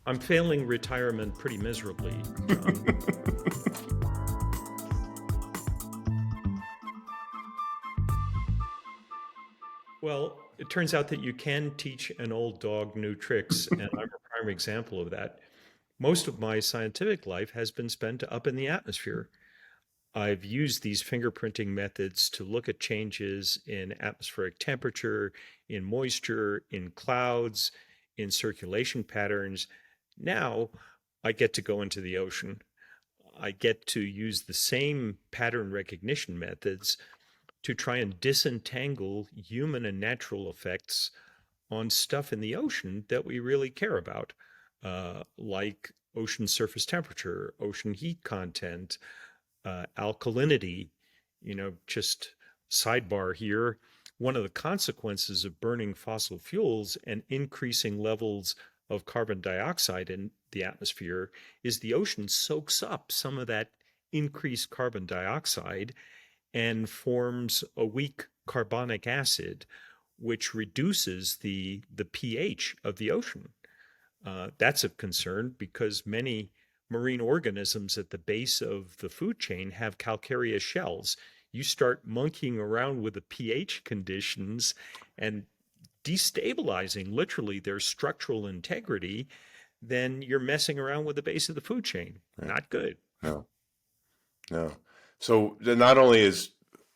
I'm failing retirement pretty miserably, John. Well, it turns out that you can teach an old dog new tricks, and I'm a prime example of that. Most of my scientific life has been spent up in the atmosphere. I've used these fingerprinting methods to look at changes in atmospheric temperature, in moisture, in clouds, in circulation patterns. Now I get to go into the ocean. I get to use the same pattern recognition methods to try and disentangle human and natural effects on stuff in the ocean that we really care about, like ocean surface temperature, ocean heat content, alkalinity. Just sidebar here. One of the consequences of burning fossil fuels and increasing levels of carbon dioxide in the atmosphere is the ocean soaks up some of that increased carbon dioxide and forms a weak carbonic acid, which reduces the pH of the ocean. That's of concern because many marine organisms at the base of the food chain have calcareous shells. You start monkeying around with the pH conditions and destabilizing literally their structural integrity, then you're messing around with the base of the food chain. Right. Not good. No, no. So not only is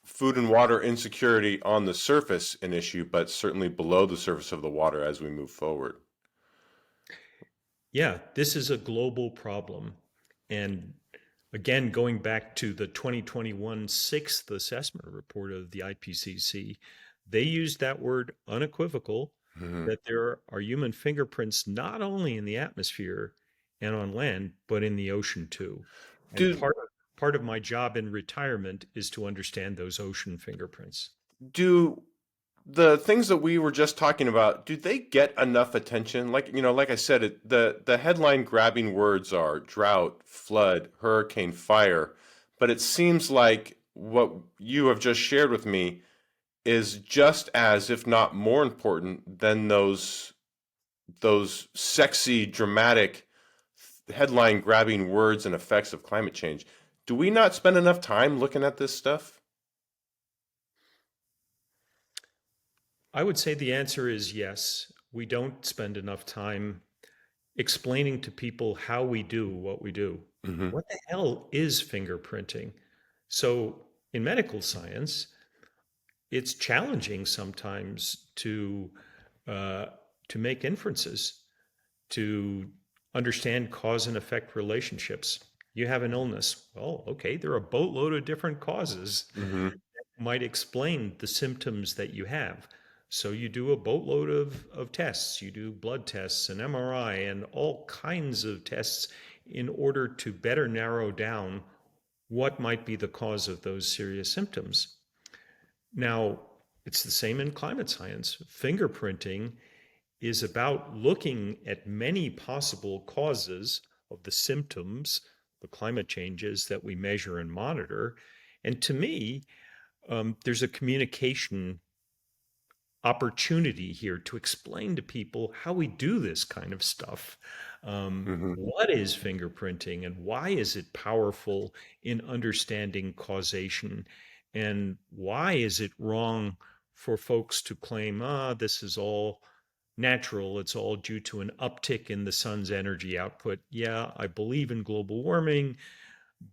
food and water insecurity on the surface an issue, but certainly below the surface of the water as we move forward. Yeah, this is a global problem. And again, going back to the 2021 sixth assessment report of the IPCC, they used that word unequivocal Hmm. that there are human fingerprints not only in the atmosphere and on land, but in the ocean too. And Do part of my job in retirement is to understand those ocean fingerprints. do the things that we were just talking about, do they get enough attention? Like I said, the headline grabbing words are drought, flood, hurricane, fire, but it seems like what you have just shared with me is just as, if not more important than those sexy, dramatic headline grabbing words and effects of climate change. Do we not spend enough time looking at this stuff? I would say the answer is yes. We don't spend enough time explaining to people how we do what we do. Hmm. What the hell is fingerprinting? So, in medical science, it's challenging sometimes uh, to make inferences, to understand cause and effect relationships. You have an illness. Well, okay, there are a boatload of different causes Hmm. might explain the symptoms that you have. So you do a boatload of tests. You do blood tests and MRI and all kinds of tests in order to better narrow down what might be the cause of those serious symptoms. Now, it's the same in climate science. Fingerprinting is about looking at many possible causes of the symptoms, the climate changes that we measure and monitor. And to me, there's a communication opportunity here to explain to people how we do this kind of stuff. Hmm. What is fingerprinting and why is it powerful in understanding causation? And why is it wrong for folks to claim, this is all natural, it's all due to an uptick in the sun's energy output? Yeah, I believe in global warming,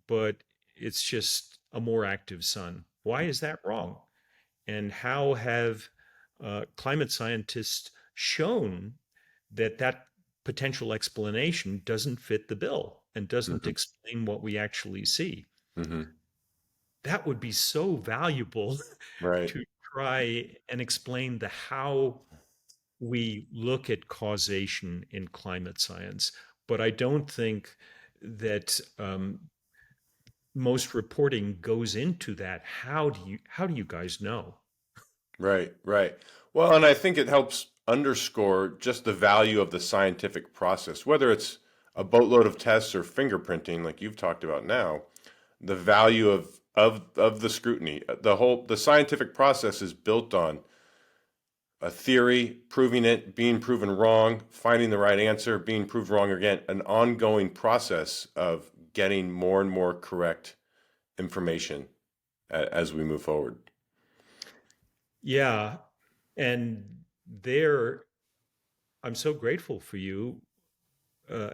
but it's just a more active sun. Why is that wrong? And how have climate scientists shown that that potential explanation doesn't fit the bill and doesn't Hmm. explain what we actually see? Hmm. That would be so valuable Right. to try and explain the how we look at causation in climate science. But I don't think that most reporting goes into that. How do you guys know? Right, right. Well, and I think it helps underscore just the value of the scientific process, whether it's a boatload of tests or fingerprinting, like you've talked about now, the value of the scrutiny. The scientific process is built on a theory, proving it, being proven wrong, finding the right answer, being proved wrong again, an ongoing process of getting more and more correct information as we move forward. Yeah. And there, I'm so grateful for you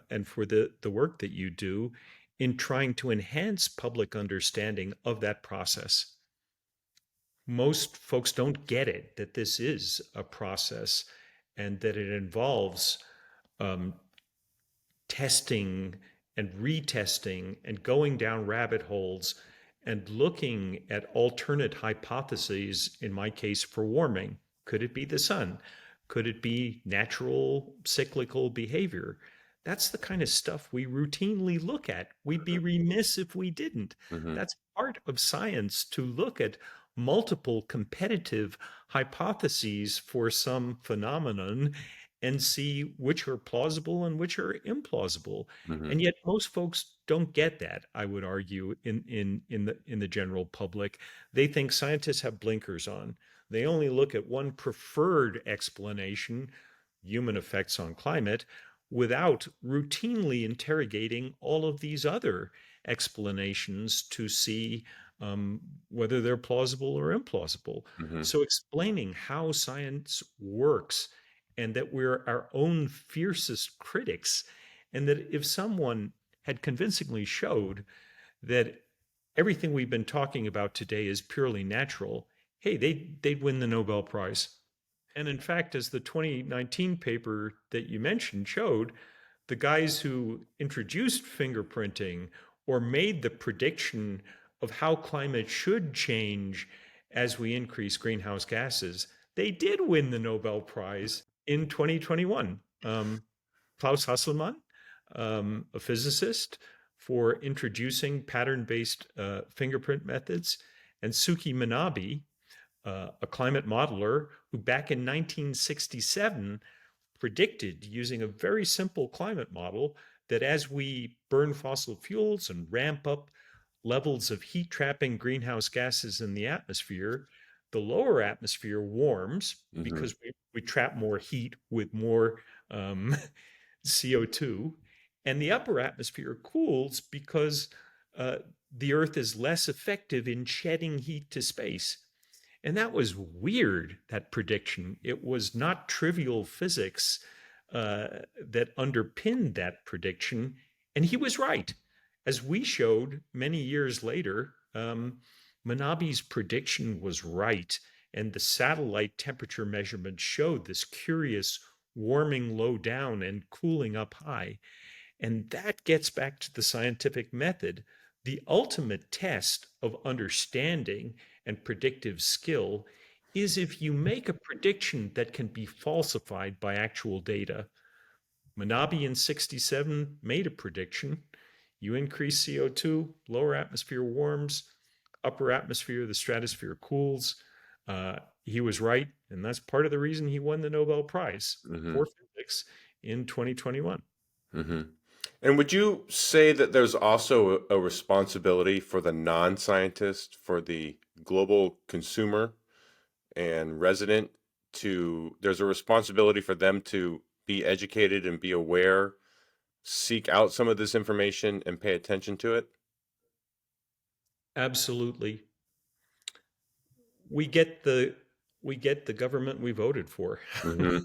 and for the work that you do in trying to enhance public understanding of that process. Most folks don't get it that this is a process and that it involves um, testing and retesting and going down rabbit holes and looking at alternate hypotheses, in my case, for warming. Could it be the sun? Could it be natural cyclical behavior? That's the kind of stuff we routinely look at. We'd be remiss if we didn't. Hmm. That's part of science to look at multiple competitive hypotheses for some phenomenon and see which are plausible and which are implausible. Hmm. And yet most folks don't get that, I would argue, in the general public. They think scientists have blinkers on. They only look at one preferred explanation, human effects on climate, without routinely interrogating all of these other explanations to see whether they're plausible or implausible. Hmm. So explaining how science works and that we're our own fiercest critics, and that if someone had convincingly showed that everything we've been talking about today is purely natural, hey, they'd win the Nobel Prize. And in fact, as the 2019 paper that you mentioned showed, the guys who introduced fingerprinting or made the prediction of how climate should change as we increase greenhouse gases, they did win the Nobel Prize in 2021. Klaus Hasselmann, a physicist, for introducing pattern based fingerprint methods, and Suki Manabe, a climate modeler who back in 1967 predicted using a very simple climate model that as we burn fossil fuels and ramp up levels of heat trapping greenhouse gases in the atmosphere, the lower atmosphere warms Hmm. because we trap more heat with more um, CO2, and the upper atmosphere cools because uh, the Earth is less effective in shedding heat to space. And that was weird, that prediction. It was not trivial physics that underpinned that prediction. And he was right. As we showed many years later, Manabe's prediction was right. And the satellite temperature measurements showed this curious warming low down and cooling up high. And that gets back to the scientific method. The ultimate test of understanding and predictive skill is if you make a prediction that can be falsified by actual data. Manabe in 67 made a prediction. You increase CO2, lower atmosphere warms, upper atmosphere, the stratosphere cools. He was right. And that's part of the reason he won the Nobel Prize Hmm. for physics in 2021. Hmm. And would you say that there's also a responsibility for the non-scientist, for the global consumer and resident there's a responsibility for them to be educated and be aware, seek out some of this information and pay attention to it? Absolutely. We get the we get the government we voted for. Hmm.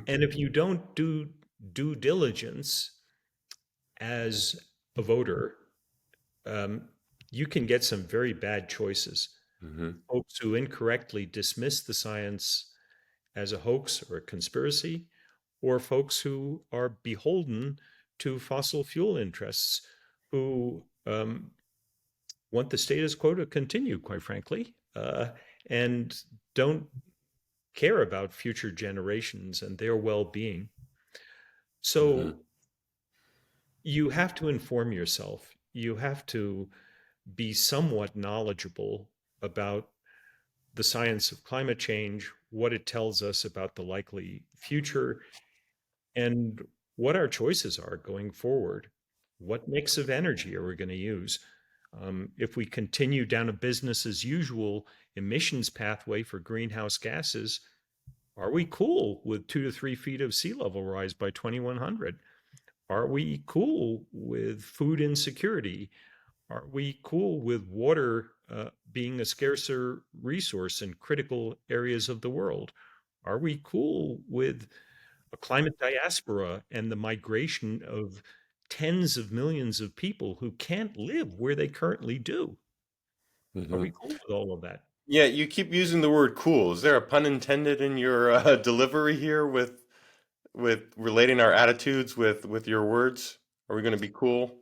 And if you don't do due diligence as a voter, um, you can get some very bad choices. Hmm. Folks who incorrectly dismiss the science as a hoax or a conspiracy, or folks who are beholden to fossil fuel interests who want the status quo to continue, quite frankly, and don't care about future generations and their well being. Hmm. So you have to inform yourself. You have to be somewhat knowledgeable about the science of climate change, what it tells us about the likely future, and what our choices are going forward. What mix of energy are we going to use? If we continue down a business as usual emissions pathway for greenhouse gases, are we cool with 2 to 3 feet of sea level rise by 2100? Are we cool with food insecurity? Are we cool with water being a scarcer resource in critical areas of the world? Are we cool with a climate diaspora and the migration of tens of millions of people who can't live where they currently do? Are we Hmm. cool with all of that? Yeah, you keep using the word cool. Is there a pun intended in your delivery here with relating our attitudes with your words? Are we going to be cool?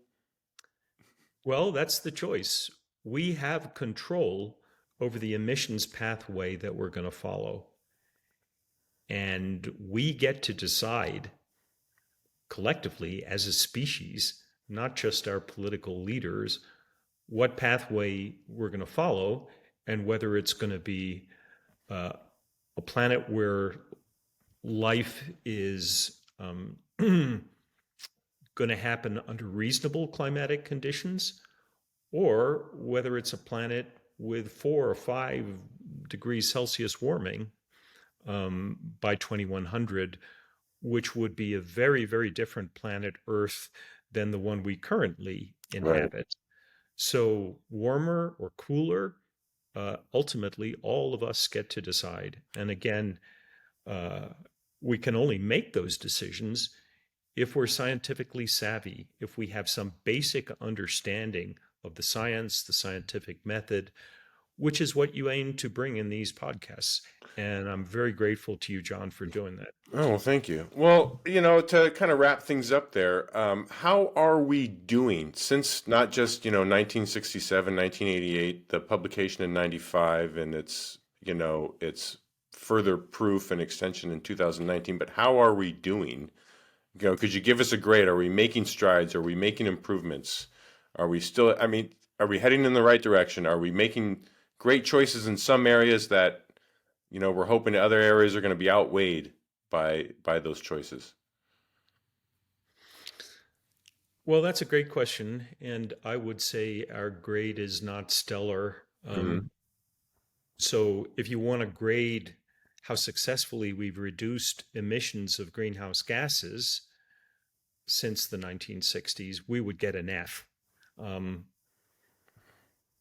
Well, that's the choice. We have control over the emissions pathway that we're going to follow. And we get to decide collectively as a species, not just our political leaders, what pathway we're going to follow and whether it's going to be uh, a planet where life is going to happen under reasonable climatic conditions, or whether it's a planet with 4 or 5 degrees Celsius warming by 2100, which would be a very, very different planet Earth than the one we currently Right. inhabit. So, warmer or cooler, ultimately, all of us get to decide. And again, uh, we can only make those decisions if we're scientifically savvy, if we have some basic understanding of the science, the scientific method, which is what you aim to bring in these podcasts. And I'm very grateful to you, John, for doing that. Oh, well, thank you. Well, to kind of wrap things up there, how are we doing since not just, 1967, 1988, the publication in 95, and its further proof and extension in 2019, but how are we doing? Could you give us a grade? Are we making strides? Are we making improvements? Are we still, I mean, are we heading in the right direction? Are we making great choices in some areas that, we're hoping other areas are going to be outweighed by those choices? Well, that's a great question. And I would say our grade is not stellar. Hmm. So if you want to grade how successfully we've reduced emissions of greenhouse gases since the 1960s, we would get an F. Um,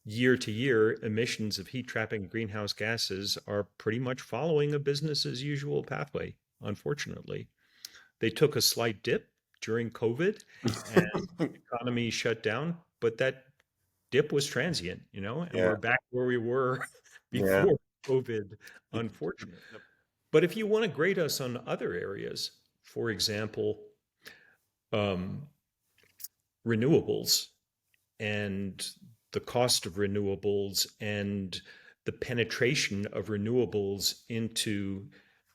Year to year, emissions of heat trapping greenhouse gases are pretty much following a business as usual pathway, unfortunately. They took a slight dip during COVID and the economy shut down, but that dip was transient, and Yeah, we're back where we were yeah. before COVID, unfortunately. But if you want to grade us on other areas, for example, um, renewables and the cost of renewables and the penetration of renewables into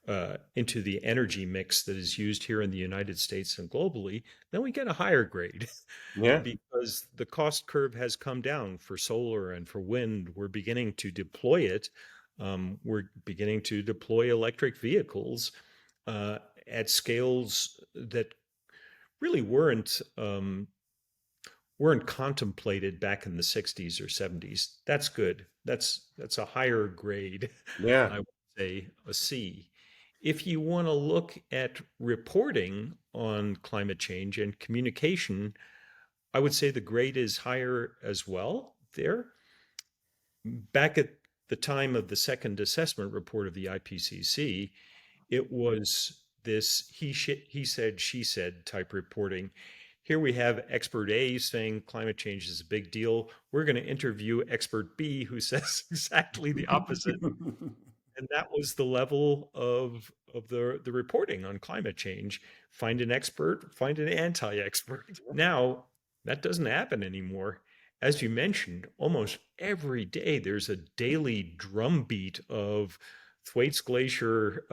the energy mix that is used here in the United States and globally, then we get a higher grade Yeah. because the cost curve has come down for solar and for wind. We're beginning to deploy it. We're beginning to deploy electric vehicles uh, at scales that really weren't contemplated back in the 60s or 70s. That's good. That's a higher grade. Yeah. I would say a C. If you want to look at reporting on climate change and communication, I would say the grade is higher as well there. Back at the time of the second assessment report of the IPCC, it was this he said, she said type reporting. Here we have expert A saying climate change is a big deal. We're going to interview expert B who says exactly the opposite. And that was the level of the reporting on climate change. Find an expert, find an anti-expert. Now that doesn't happen anymore. As you mentioned, almost every day there's a daily drumbeat of Thwaites Glacier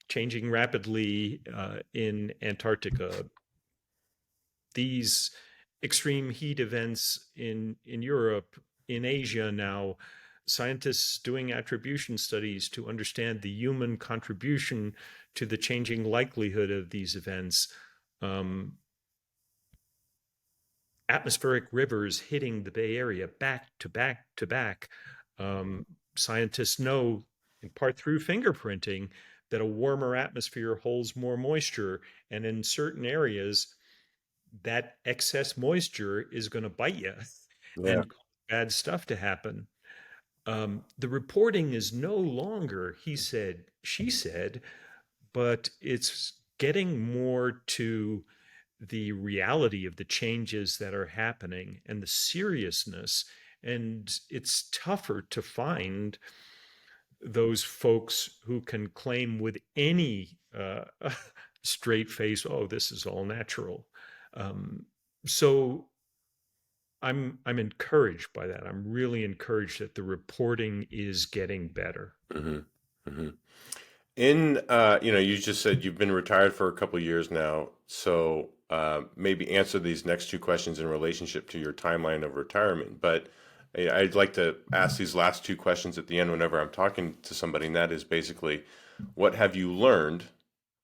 changing rapidly in Antarctica. These extreme heat events in Europe, in Asia now, scientists doing attribution studies to understand the human contribution to the changing likelihood of these events. Um, Atmospheric rivers hitting the Bay Area back to back to back. scientists know, in part through fingerprinting, that a warmer atmosphere holds more moisture. And in certain areas, that excess moisture is going to bite you Yeah. and cause bad stuff to happen. The reporting is no longer he said, she said, but it's getting more to the reality of the changes that are happening and the seriousness. And it's tougher to find those folks who can claim with any straight face, "Oh, this is all natural." Um, so I'm encouraged by that. I'm really encouraged that the reporting is getting better. Hmm. Hmm. You just said you've been retired for a couple of years now, so maybe answer these next two questions in relationship to your timeline of retirement. But I'd like to ask these last two questions at the end whenever I'm talking to somebody, and that is basically, what have you learned,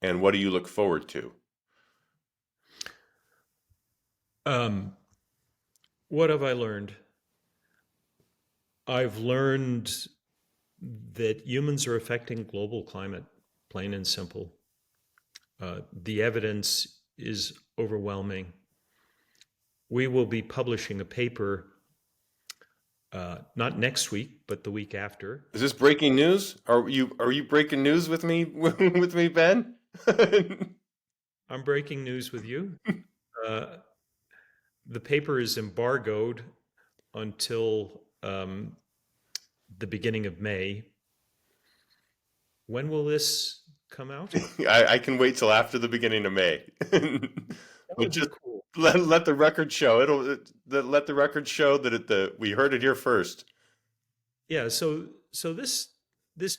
and what do you look forward to? Um, what have I learned? I've learned that humans are affecting global climate, plain and simple. The evidence is overwhelming. We will be publishing a paper not next week, but the week after. Is this breaking news? Are you breaking news with me with me, Ben? I'm breaking news with you. Uh, the paper is embargoed until the beginning of May. When will this come out? I can wait till after the beginning of May. That But would be just cool. let the record show. Let the record show that we heard it here first. Yeah, so this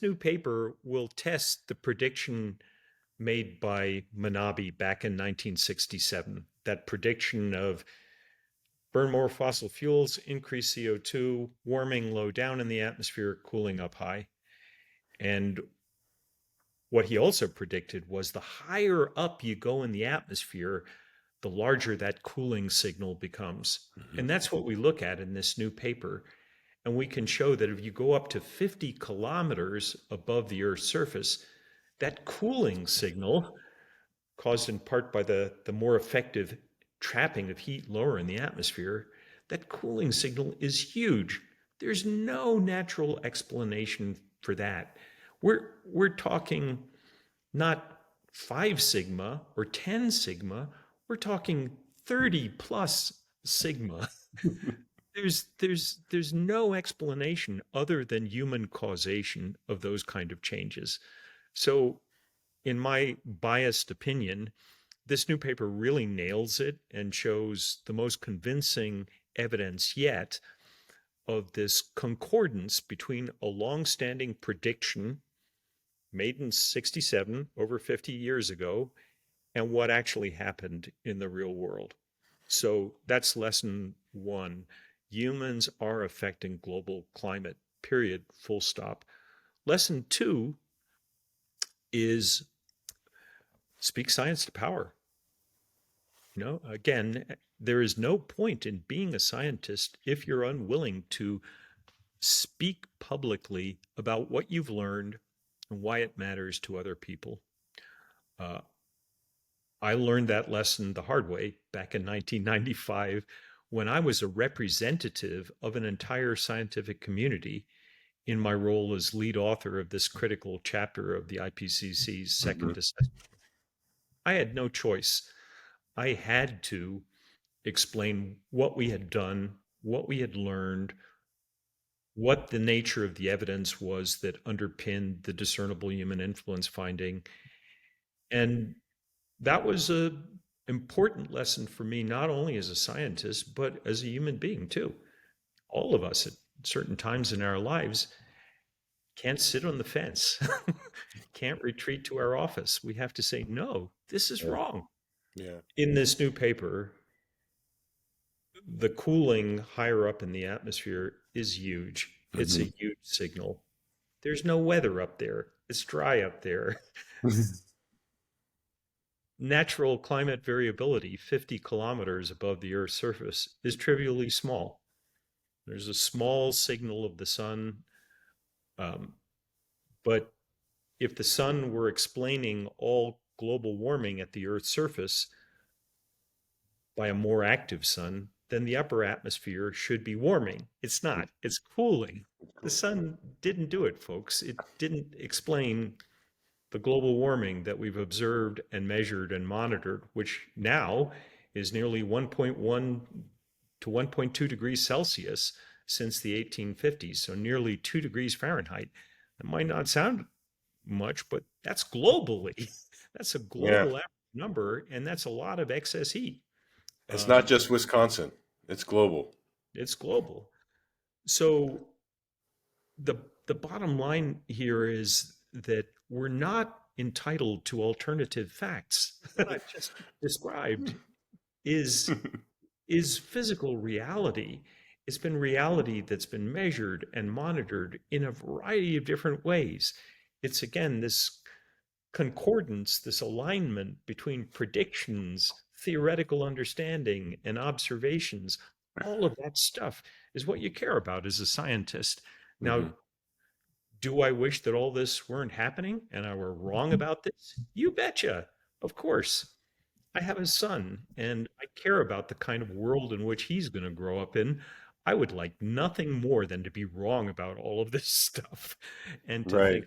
new paper will test the prediction made by Manabe back in 1967. That prediction of burn more fossil fuels, increase CO2, warming low down in the atmosphere, cooling up high. And what he also predicted was the higher up you go in the atmosphere, the larger that cooling signal becomes. Mhm. And that's what we look at in this new paper. And we can show that if you go up to 50 kilometers above the Earth's surface, that cooling signal, caused in part by the more effective trapping of heat lower in the atmosphere, that cooling signal is huge. There's no natural explanation for that. We're talking not 5 sigma or 10 sigma, we're talking 30 plus sigma. There's no explanation other than human causation of those kind of changes. So in my biased opinion, this new paper really nails it and shows the most convincing evidence yet of this concordance between a long-standing prediction made in 67, over 50 years ago, and what actually happened in the real world. So that's lesson one. Humans are affecting global climate, period, full stop. Lesson two is speak science to power. Again, there is no point in being a scientist if you're unwilling to speak publicly about what you've learned and why it matters to other people. Uh, I learned that lesson the hard way back in 1995 when I was a representative of an entire scientific community in my role as lead author of this critical chapter of the IPCC's Mhm. second assessment. I had no choice. I had to explain what we had done, what we had learned, what the nature of the evidence was that underpinned the discernible human influence finding. And that was a important lesson for me, not only as a scientist, but as a human being too. All of us at certain times in our lives can't sit on the fence, can't retreat to our office. We have to say, no, this is Yeah. wrong. Yeah. In this new paper, the cooling higher up in the atmosphere is huge. It's a Mhm. huge signal. There's no weather up there. It's dry up there. Natural climate variability, 50 kilometers above the Earth's surface, is trivially small. There's a small signal of the sun Um, but if the sun were explaining all global warming at the Earth's surface by a more active sun, then the upper atmosphere should be warming. It's not, it's cooling. The Cool. sun didn't do it, folks. It didn't explain the global warming that we've observed and measured and monitored, which now is nearly 1.1 to 1.2 degrees Celsius since the 1850s, so nearly 2 degrees Fahrenheit. That might not sound much, but that's globally. That's a Yeah. global number, and that's a lot of excess heat. It's not Um, just Wisconsin. It's global. it's global. So the the bottom line here is that we're not entitled to alternative facts. What I've just described is is physical reality. It's been reality that's been measured and monitored in a variety of different ways. It's again this concordance, this alignment between predictions, theoretical understanding, and observations. All of that stuff is what you care about as a scientist. Now, Hmm. do I wish that all this weren't happening and I were wrong about this? You betcha. Of course. I have a son and I care about the kind of world in which he's going to grow up in. I would like nothing more than to be wrong about all of this stuff and to Right.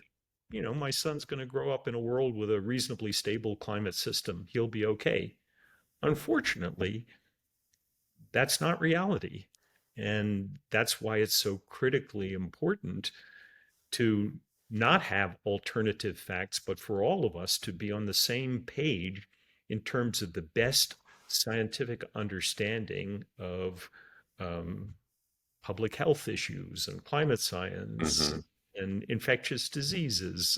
think, my son's going to grow up in a world with a reasonably stable climate system. He'll be okay. Unfortunately, that's not reality. And that's why it's so critically important to not have alternative facts, but for all of us to be on the same page in terms of the best scientific understanding of um, public health issues and climate science Hmm. and infectious diseases.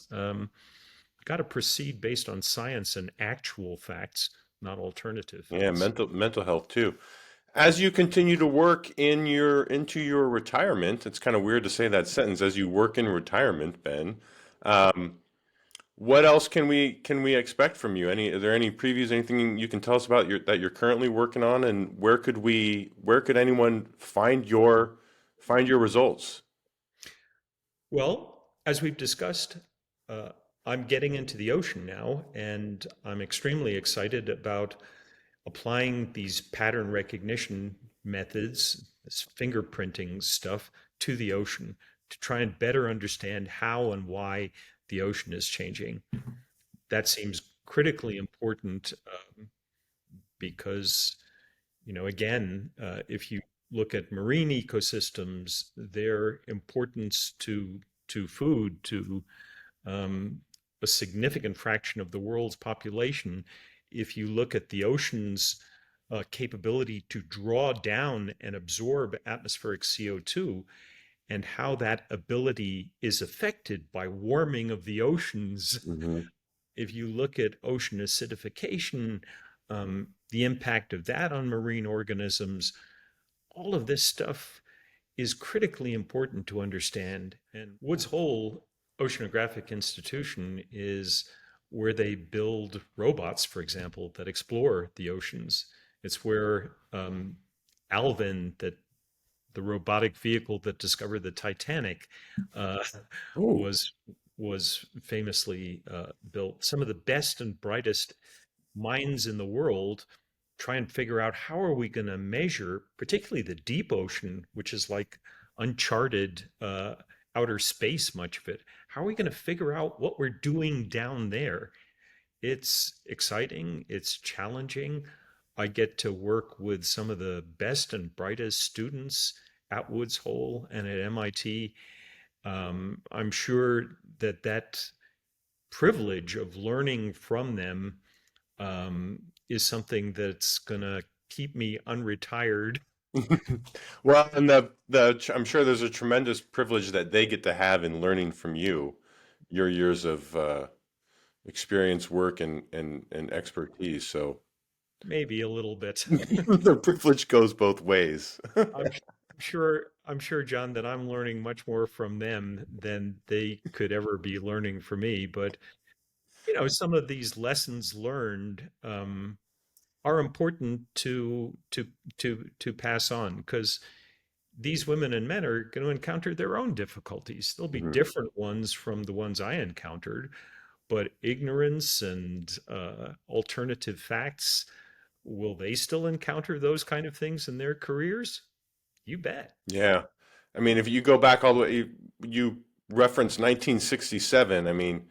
Got to proceed based on science and actual facts, not alternative Yeah, facts. mental health too. As you continue to work into your retirement, it's kind of weird to say that sentence. As you work in retirement, Ben, um, what else can we expect from you? Are there any previews, anything you can tell us about that you're currently working on, and where could anyone find your results? Well, as we've discussed, uh, I'm getting into the ocean now, and I'm extremely excited about applying these pattern recognition methods, this fingerprinting stuff, to the ocean to try and better understand how and why the ocean is changing. That seems critically important because, again, if you look at marine ecosystems, their importance to food, to um, a significant fraction of the world's population. If you look at the ocean's capability to draw down and absorb atmospheric CO2 and how that ability is affected by warming of the oceans, Hmm. if you look at ocean acidification, the impact of that on marine organisms, all of this stuff is critically important to understand. And Woods Hole Oceanographic Institution is where they build robots, for example, that explore the oceans. It's where Alvin, that the robotic vehicle that discovered the Titanic, uh, Oh. was famously built. Some of the best and brightest minds in the world try and figure out how are we going to measure, particularly the deep ocean, which is like uncharted outer space, much of it. How are we going to figure out what we're doing down there? It's exciting, it's challenging. I get to work with some of the best and brightest students at Woods Hole and at MIT. I'm sure that privilege of learning from them is something that's going to keep me unretired. Well, and I'm sure there's a tremendous privilege that they get to have in learning from you, your years of experience, work, and expertise. So Maybe a little bit. the privilege goes both ways. I'm I'm sure, John, that I'm learning much more from them than they could ever be learning from me. But some of these lessons learned are important to pass on because these women and men are going to encounter their own difficulties. There'll be Hmm. different ones from the ones I encountered, but ignorance and alternative facts, will they still encounter those kind of things in their careers? You bet. Yeah. I mean, if you go back all the way, you reference 1967. I mean,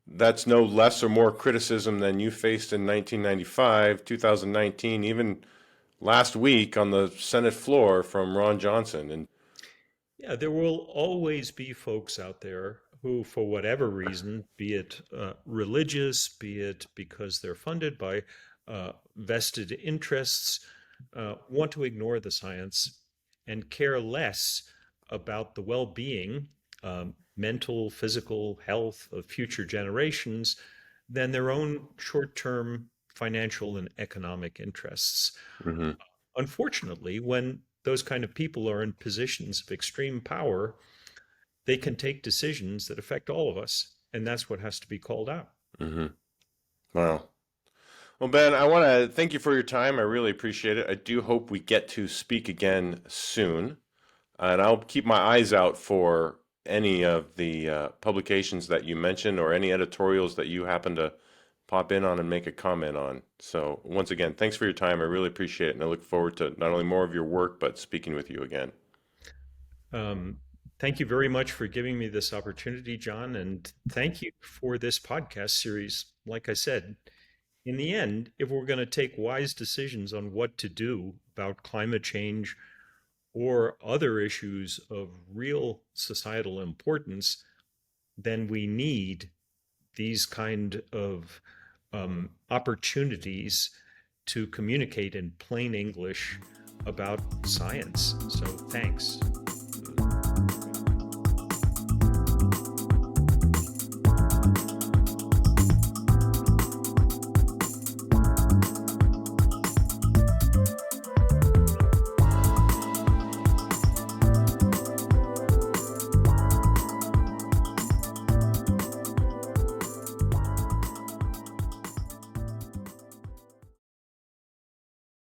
that's no less or more criticism than you faced in 1995, 2019, even last week on the Senate floor from Ron Johnson. And Yeah, there will always be folks out there who, for whatever reason, be it religious, be it because they're funded by vested interests, want to ignore the science and care less about the well being, mental, physical health of future generations than their own short term financial and economic interests. hmm Unfortunately, when those kind of people are in positions of extreme power, they can take decisions that affect all of us. And that's what has to be called out. hmm Wow. Well, Ben, I want to thank you for your time. I really appreciate it. I do hope we get to speak again soon. And I'll keep my eyes out for any of the publications that you mentioned or any editorials that you happen to pop in on and make a comment on. So, once again, thanks for your time. I really appreciate it. And I look forward to not only more of your work, but speaking with you again. Um, Thank you very much for giving me this opportunity, John. And thank you for this podcast series. Like I said, in the end, if we're going to take wise decisions on what to do about climate change or other issues of real societal importance, then we need these kind of opportunities to communicate in plain English about science. So thanks.